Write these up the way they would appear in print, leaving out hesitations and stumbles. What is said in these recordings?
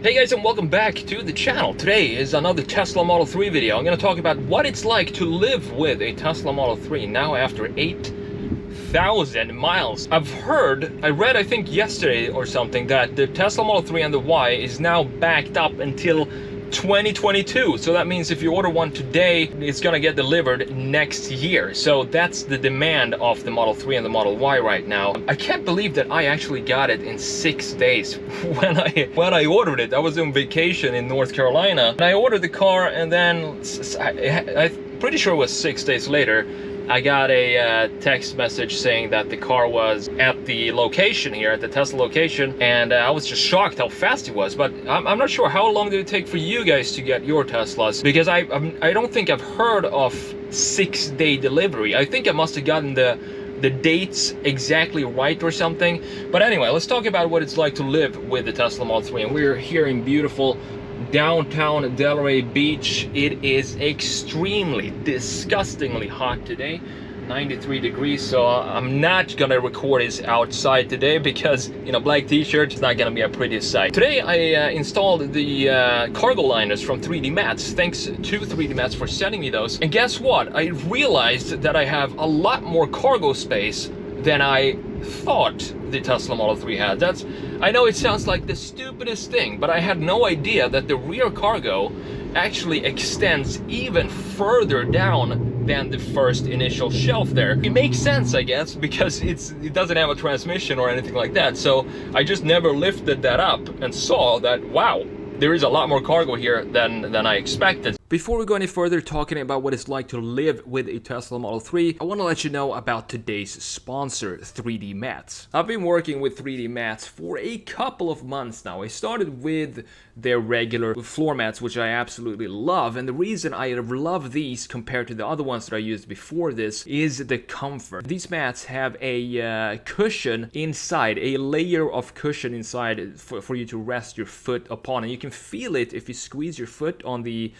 Hey guys, and welcome back to the channel. Today is another Tesla Model 3 video. I'm going to talk about what it's like to live with a Tesla Model 3 now after 8,000 miles. I read I think yesterday or something that the Tesla Model 3 and the Y is now backed up until 2022. So that means if you order one today, it's gonna get delivered next year. So that's the demand of the Model 3 and the Model Y right now. I can't believe that I actually got it in 6 days when I ordered it. I was on vacation in North Carolina and I ordered the car, and then I'm pretty sure it was 6 days later I got a text message saying that the car was at the location here, at the Tesla location, and I was just shocked how fast it was. But I'm not sure how long did it take for you guys to get your Teslas, because I don't think I've heard of 6-day delivery. I think I must have gotten the dates exactly right or something. But anyway, let's talk about what it's like to live with the Tesla Model 3. And we're here in beautiful downtown Delray Beach. It is extremely, disgustingly hot today, 93 degrees. So I'm not gonna record this outside today because in a black t-shirt it's not gonna be a pretty sight. Today I installed the cargo liners from 3D Mats. Thanks to 3D Mats for sending me those. And guess what? I realized that I have a lot more cargo space than I thought the Tesla Model 3 had. I know it sounds like the stupidest thing, but I had no idea that the rear cargo actually extends even further down than the first initial shelf there. It makes sense, I guess, because it doesn't have a transmission or anything like that. So I just never lifted that up and saw that, wow, there is a lot more cargo here than I expected. Before we go any further talking about what it's like to live with a Tesla Model 3, I want to let you know about today's sponsor, 3D Mats. I've been working with 3D Mats for a couple of months now. I started with their regular floor mats, which I absolutely love, and the reason I love these compared to the other ones that I used before this is the comfort. These mats have a cushion inside, a layer of cushion inside for you to rest your foot upon, and you can feel it if you squeeze your foot on these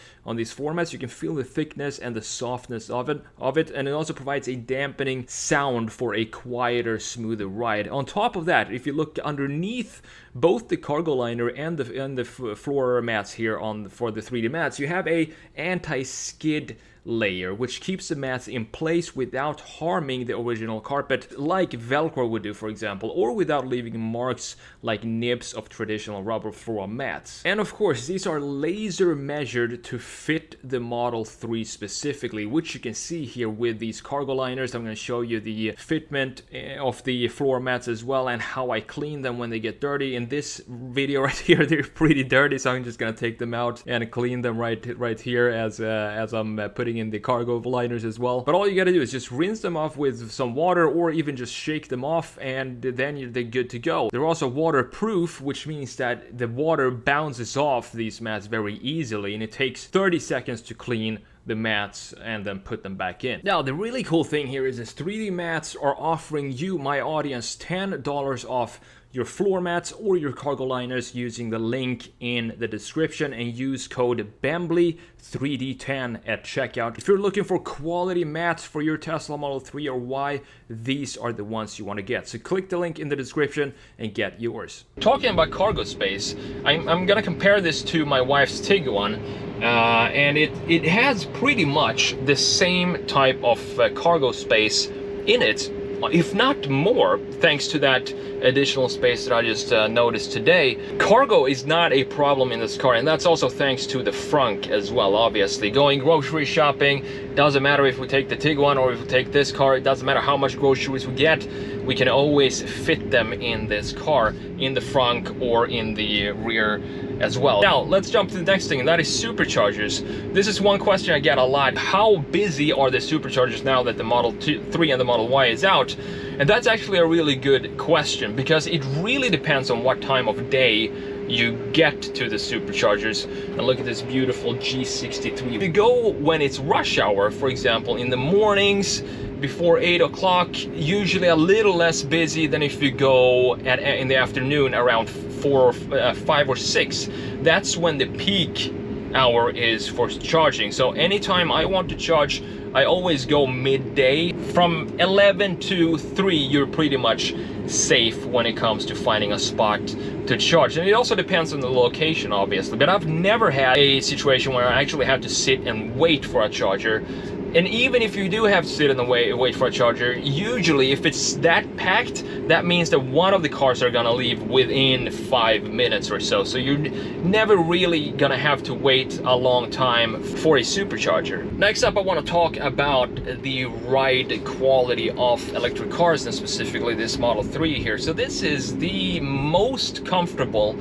floor mats. You can feel the thickness and the softness of it, and it also provides a dampening sound for a quieter, smoother ride. On top of that, if you look underneath both the cargo liner and the floor mats here for the 3D Mats, you have a anti-skid layer which keeps the mats in place without harming the original carpet like Velcro would do, for example, or without leaving marks like nibs of traditional rubber floor mats. And of course, these are laser measured to fit the Model 3 specifically, which you can see here with these cargo liners. I'm going to show you the fitment of the floor mats as well, and how I clean them when they get dirty. In this video right here, they're pretty dirty, so I'm just going to take them out and clean them right here as I'm putting in the cargo liners as well. But all you gotta do is just rinse them off with some water, or even just shake them off, and then they're good to go. They're also waterproof, which means that the water bounces off these mats very easily, and it takes 30 seconds to clean the mats and then put them back in. Now, the really cool thing here is this 3D Mats are offering you, my audience, $10 off your floor mats or your cargo liners using the link in the description, and use code BEMBLY3D10 at checkout. If you're looking for quality mats for your Tesla Model 3 or Y, these are the ones you want to get. So click the link in the description and get yours. Talking about cargo space, I'm gonna compare this to my wife's Tiguan, and it has pretty much the same type of cargo space in it, if not more, thanks to that additional space that I just noticed today. Cargo is not a problem in this car, and that's also thanks to the frunk as well. Obviously, going grocery shopping, doesn't matter if we take the Tiguan or if we take this car, it doesn't matter how much groceries we get, we can always fit them in this car, in the frunk or in the rear as well. Now let's jump to the next thing, and that is superchargers. This is one question I get a lot. How busy are the superchargers now that the Model 3 and the Model Y is out? And that's actually a really good question, because it really depends on what time of day you get to the superchargers. And look at this beautiful G63. If you go when it's rush hour, for example, in the mornings before 8 o'clock, usually a little less busy than if you go in the afternoon around 5 or 6. That's when the peak hour is for charging. So anytime I want to charge, I always go midday from 11 to 3, you're pretty much safe when it comes to finding a spot to charge. And it also depends on the location, obviously, but I've never had a situation where I actually have to sit and wait for a charger. And even if you do have to sit in the wait for a charger, usually if it's that packed, that means that one of the cars are gonna leave within 5 minutes or so. So you're never really gonna have to wait a long time for a supercharger. Next up, I want to talk about the ride quality of electric cars, and specifically this Model 3 here. So this is the most comfortable,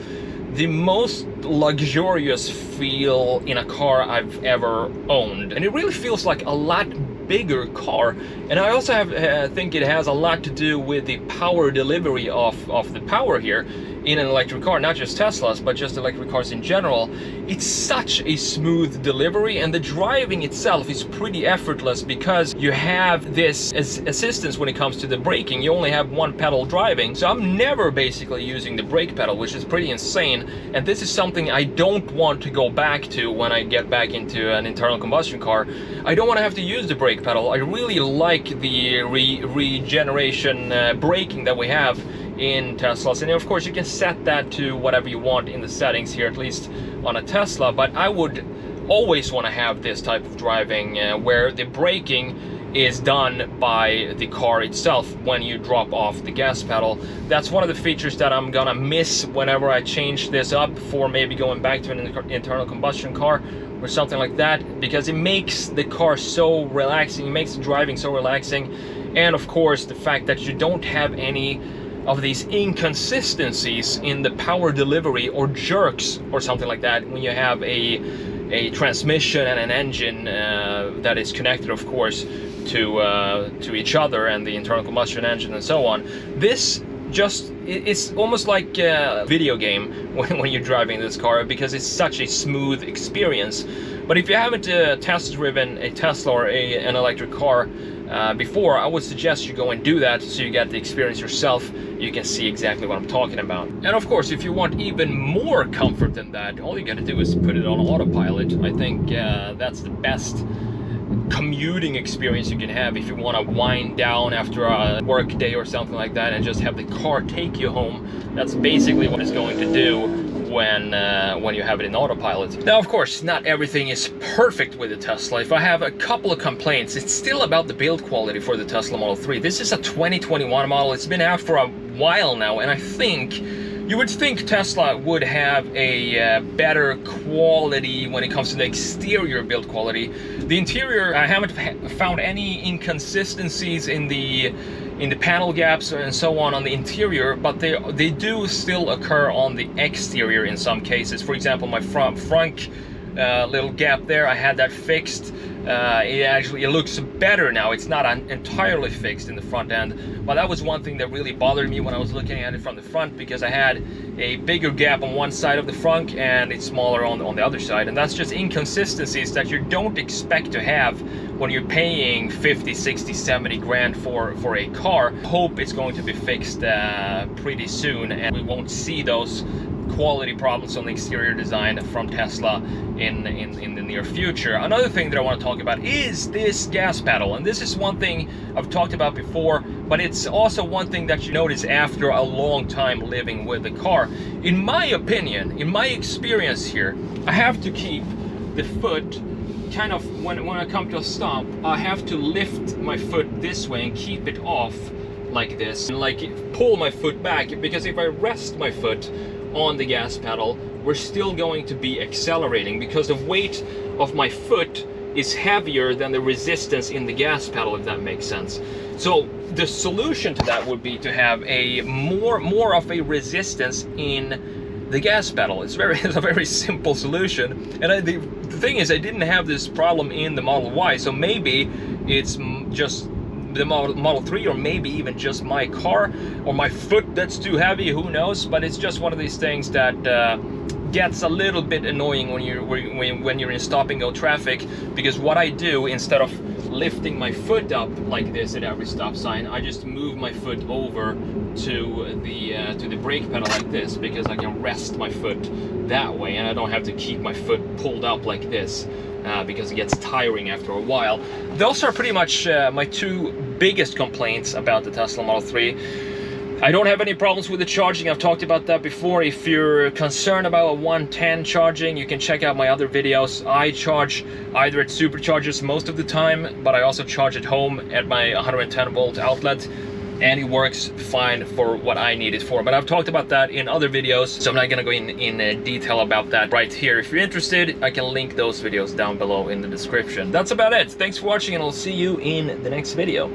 the most luxurious feel in a car I've ever owned, and it really feels like a lot bigger car. And I also think it has a lot to do with the power delivery of the power here in an electric car, not just Teslas, but just electric cars in general. It's such a smooth delivery, and the driving itself is pretty effortless because you have this assistance when it comes to the braking. You only have one pedal driving, so I'm never basically using the brake pedal, which is pretty insane. And this is something I don't want to go back to when I get back into an internal combustion car. I don't want to have to use the brake pedal. I really like the regeneration braking that we have in Teslas, and of course you can set that to whatever you want in the settings here, at least on a Tesla. But I would always want to have this type of driving where the braking is done by the car itself when you drop off the gas pedal. That's one of the features that I'm gonna miss whenever I change this up for maybe going back to an internal combustion car or something like that, because it makes the car so relaxing, it makes the driving so relaxing. And of course the fact that you don't have any of these inconsistencies in the power delivery or jerks or something like that when you have a transmission and an engine that is connected, of course, to each other, and the internal combustion engine and so on. This just, it's almost like a video game when you're driving this car, because it's such a smooth experience. But if you haven't test driven a Tesla or an electric car before, I would suggest you go and do that so you get the experience yourself. You can see exactly what I'm talking about. And of course, if you want even more comfort than that, all you gotta do is put it on autopilot. I think that's the best commuting experience you can have if you want to wind down after a work day or something like that and just have the car take you home. That's basically what it's going to do when you have it in autopilot. Now, of course, not everything is perfect with the Tesla. If I have a couple of complaints, it's still about the build quality for the Tesla Model 3. This is a 2021 model. It's been out for a while now, and I think you would think Tesla would have a better quality when it comes to the exterior build quality. The interior, I haven't found any inconsistencies in the panel gaps and so on the interior, but they do still occur on the exterior in some cases. For example, my front little gap there, I had that fixed. It looks better now. It's not entirely fixed in the front end, but that was one thing that really bothered me when I was looking at it from the front, because I had a bigger gap on one side of the front and it's smaller on the other side. And that's just inconsistencies that you don't expect to have when you're paying 50, 60, 70 grand for a car. Hope it's going to be fixed pretty soon, and we won't see those quality problems on the exterior design from Tesla in the near future. Another thing that I want to talk about is this gas pedal, and this is one thing I've talked about before, but it's also one thing that you notice after a long time living with the car. In my opinion, in my experience here, I have to keep the foot kind of, when I come to a stop, I have to lift my foot this way and keep it off like this, and like pull my foot back, because if I rest my foot on the gas pedal, we're still going to be accelerating, because the weight of my foot is heavier than the resistance in the gas pedal, if that makes sense. So the solution to that would be to have a more of a resistance in the gas pedal. It's a very simple solution. And the thing is, I didn't have this problem in the Model Y, so maybe it's just the Model 3, or maybe even just my car or my foot that's too heavy, who knows. But it's just one of these things that gets a little bit annoying when you're in stop and go traffic, because what I do, instead of lifting my foot up like this at every stop sign, I just move my foot over to the brake pedal like this, because I can rest my foot that way, and I don't have to keep my foot pulled up like this, because it gets tiring after a while. Those are pretty much my two biggest complaints about the Tesla Model 3. I don't have any problems with the charging. I've talked about that before. If you're concerned about a 110 charging, you can check out my other videos. I charge either at Superchargers most of the time, but I also charge at home at my 110 volt outlet, and it works fine for what I need it for. But I've talked about that in other videos, so I'm not gonna go in detail about that right here. If you're interested, I can link those videos down below in the description. That's about it. Thanks for watching, and I'll see you in the next video.